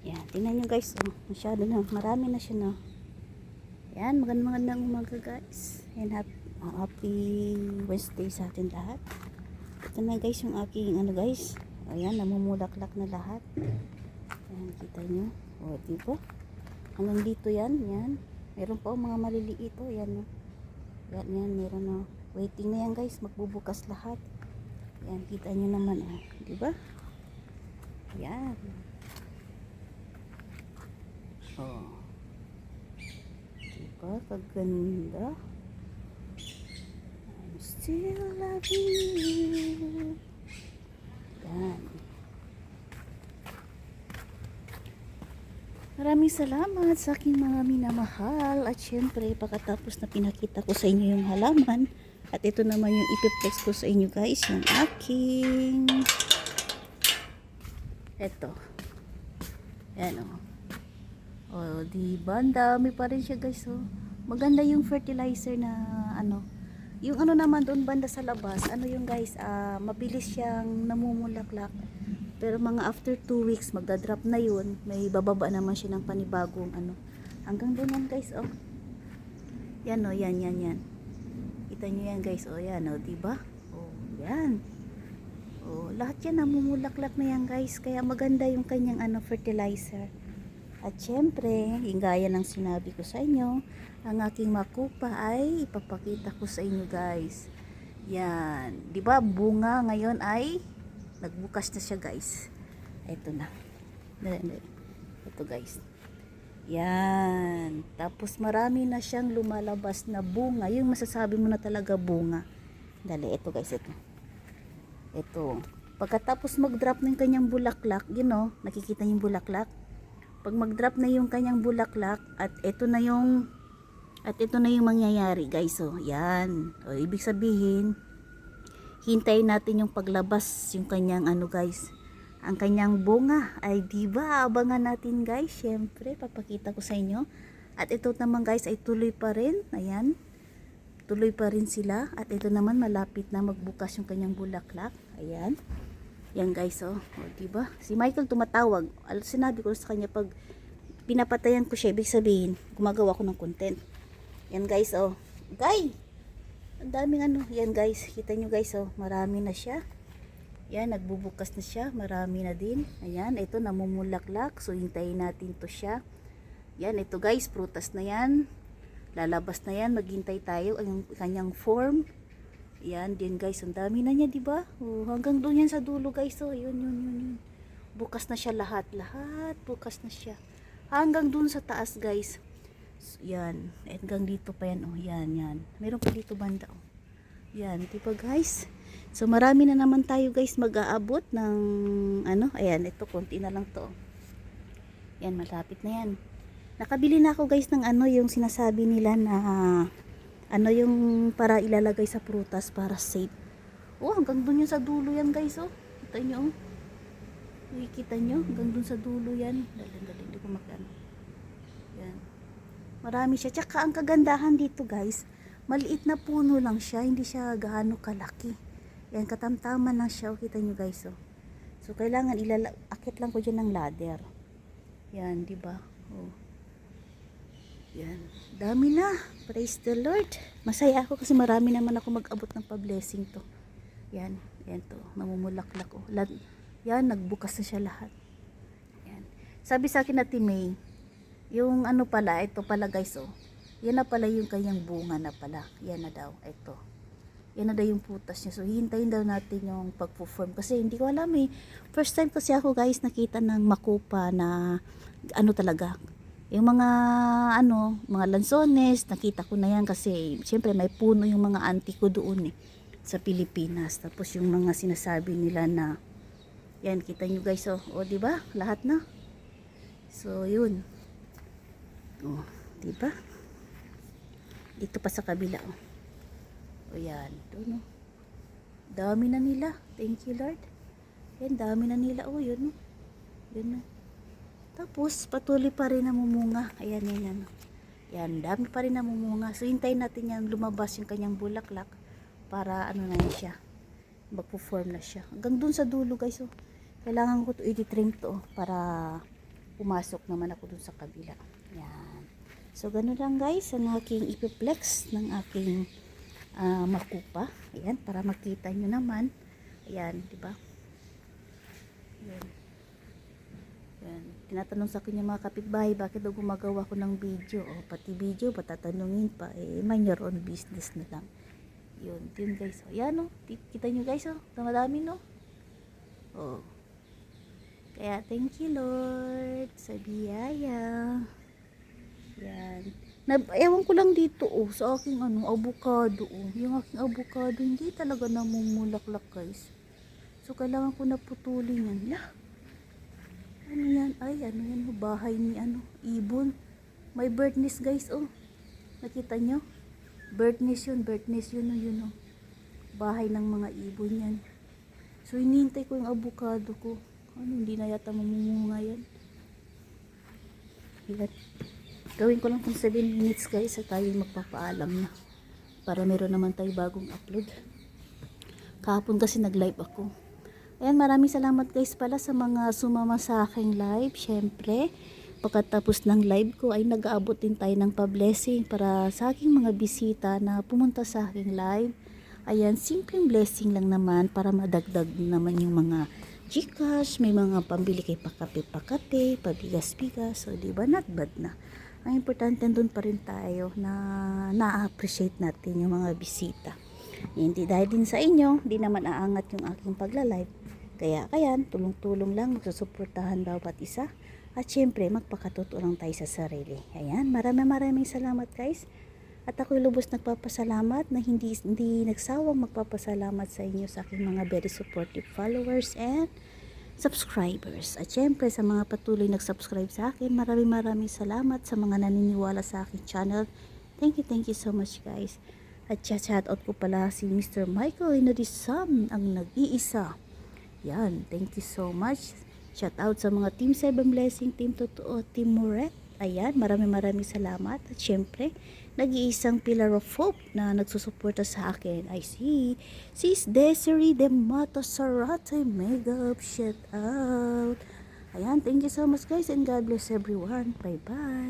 Yan, tingnan nyo guys, oh, masyado na, marami na siya na. Yan, magandang umaga guys. Yan, happy Wednesday sa atin lahat. Ito na guys yung aking ano guys. Ayan, namumulaklak na lahat. Yan, kita nyo. O, diba? Hanggang dito yan, yan. Meron pa mga maliliit, oh, yan. Oh. Yan, meron na. Waiting na yan guys, magbubukas lahat. Yan, kita nyo naman, oh. Diba? Yan. Oh. Diba? Kaganda. I'm still loving you. Yan. Maraming salamat sa aking mga minamahal. At syempre, pagkatapos na pinakita ko sa inyo yung halaman, at ito naman yung ipiplex ko sa inyo guys, yung aking eto. Yan o. Oh, diba? Ang dami pa rin siya guys. Oh. Maganda yung fertilizer na ano. Yung ano naman doon banda sa labas, ano yung guys, mabilis siyang namumulaklak. Pero mga after 2 weeks, magdadrop na yun. May bababa naman siya ng panibagong ano. Hanggang doon yan guys. Oh. Yan o, yan. Kita nyo yan guys. Oh, yan o, diba? Oh, yan. Oh, lahat yan namumulaklak na yan guys. Kaya maganda yung kanyang ano, fertilizer. At syempre, yung gaya ng sinabi ko sa inyo, ang aking makupa ay ipapakita ko sa inyo guys. Yan. Diba, bunga ngayon ay nagbukas na siya guys. Ito na. Ito guys. Yan. Tapos marami na siyang lumalabas na bunga. Yung masasabi mo na talaga bunga. Dali, ito guys, ito. Ito. Pagkatapos mag-drop ng kanyang bulaklak, you know, nakikita niyo yung bulaklak? Pag mag-drop na yung kanyang bulaklak at ito na yung mangyayari guys. So, yan. O, ibig sabihin, hintayin natin yung paglabas yung kanyang ano guys. Ang kanyang bunga ay diba abangan natin guys. Syempre, papakita ko sa inyo. At ito naman guys ay tuloy pa rin. Ayan. Tuloy pa rin sila. At ito naman malapit na magbukas yung kanyang bulaklak. Ayan. Yan guys, oh. O, diba? Si Michael tumatawag. Sinabi ko sa kanya, pag pinapatayan ko siya, ibig sabihin, gumagawa ko ng content. Yan guys, oh. Guy! Ang daming ano. Yan guys, kita nyo guys, oh. Marami na siya. Yan, nagbubukas na siya. Marami na din. Ayan, ito namumulaklak. So, hintayin natin to siya. Yan, ito guys, prutas na yan. Lalabas na yan. Maghintay tayo ang kanyang form. Yan din guys, ang dami na niya, 'di ba? Oh, hanggang doon yan sa dulo guys. Oh, yun. Bukas na siya lahat, bukas na siya. Hanggang doon sa taas guys. So, yan, hanggang dito pa yan. Oh, yan. Meron pa dito banda. Oh. Yan, 'di ba guys? So marami na naman tayo guys mag-aabot ng ano, ayan, ito konti na lang 'to. Yan, malapit na yan. Nakabili na ako guys ng ano, yung sinasabi nila na ano yung para ilalagay sa prutas para safe. Oh, hanggang dun yan sa dulo yan guys, oh. Kita nyo, oh. Kita nyo, hanggang dun sa dulo yan. Dali, hindi ko makano. Yan. Marami siya. Tsaka ang kagandahan dito guys, maliit na puno lang siya, hindi siya gaano kalaki. Yan, katamtaman lang siya, oh. Kita nyo guys, oh. So, kailangan akit lang ko dyan ng ladder. Yan, diba? Oh. Yan. Dami na. Praise the Lord. Masaya ako kasi marami naman ako mag-abot ng pa-blessing to. Yan. Yan to. Namumulaklak ko. Yan. Nagbukas na siya lahat. Yan. Sabi sa akin na May, yung ano pala, ito pala guys, oh. Yan na pala yung kanyang bunga na pala. Yan na daw. Ito. Yan na daw yung putas niya. So, hintayin daw natin yung pag-form. Kasi hindi ko alam eh. First time kasi ako guys nakita ng makupa na ano talaga. Yung mga ano, mga lansones, nakita ko na yan kasi syempre may puno yung mga auntie ko doon eh sa Pilipinas. Tapos yung mga sinasabi nila na yan, kita nyo guys, oh, oh, di ba? Lahat na. So, yun. Oh, di ba? Dito pa sa kabila, oh. O yan, doon, oh. Dami na nila. Thank you, Lord. Yan, dami na nila, oh, yun, oh. Yun, oh. Tapos, patuloy pa rin namumunga. Ayan, yan. Yan, dami pa rin namumunga. So, hintayin natin yan lumabas yung kanyang bulaklak para ano na yan siya. Magpo-form na siya. Hanggang dun sa dulo, guys, oh. Kailangan ko to i-trim to, oh, para pumasok naman ako dun sa kabila. Yan. So, ganun lang guys, ang aking ipiplex ng aking makupa. Ayan, para makita nyo naman. Ayan, di ba? Ayan. Ayan. Tinatanong sa akin yung mga kapitbahay, bakit daw gumagawa ko ng video? O, pati video, patatanungin pa. Mind your own business na lang. Yun guys. O, yan o. Kita nyo guys o. Madami no. O. Kaya thank you Lord sa biyaya. Yan. Ewan ko lang dito sa aking avocado yung aking avocado hindi talaga namumulaklak guys. So kailangan ko na putulin yan. Ano yan? Ay, ano yan? Bahay ni ibon. May bird nest guys Nakita nyo? Bird nest yun Bahay ng mga ibon yan. So hinihintay ko yung avocado ko. Hindi na yata mamumunga yan. Gawin ko lang kung 7 minutes guys at tayo magpapaalam na. Para meron naman tayo bagong upload. Kahapon kasi nag-live ako. Ayan, maraming salamat guys pala sa mga sumama sa aking live. Syempre, pagkatapos ng live ko ay nag-aabot din tayo ng pa-blessing para sa aking mga bisita na pumunta sa aking live. Ayan, simpleng blessing lang naman para madagdag naman yung mga Gcash, may mga pambili kay pakape, pabigas-bigas. So, di ba? Not bad na. Ang importante doon pa rin tayo na na-appreciate natin yung mga bisita. Hindi dahil din sa inyo, di naman aangat yung aking pagla-live. Kaya, tulong-tulong lang, magsusuportahan bawat isa. At syempre, magpakatotoo lang tayo sa sarili. Ayan, maraming salamat guys. At ako'y lubos nagpapasalamat na hindi nagsawang magpapasalamat sa inyo sa aking mga very supportive followers and subscribers. At syempre sa mga patuloy nag-subscribe sa akin, maraming salamat sa mga naniniwala sa aking channel. Thank you so much guys. At shoutout ko pala si Mr. Michael Inodisam, ang nag-iisa. Yan, thank you so much. Shoutout sa mga Team 7 Blessing, Team Totoo, Team Moret. Ayan, maraming salamat. At syempre, nag-iisang pillar of hope na nagsusuporta sa akin ay si Sis Desiree de Mata Sarate. Mega up, shout out. Ayan, thank you so much guys and God bless everyone. Bye bye.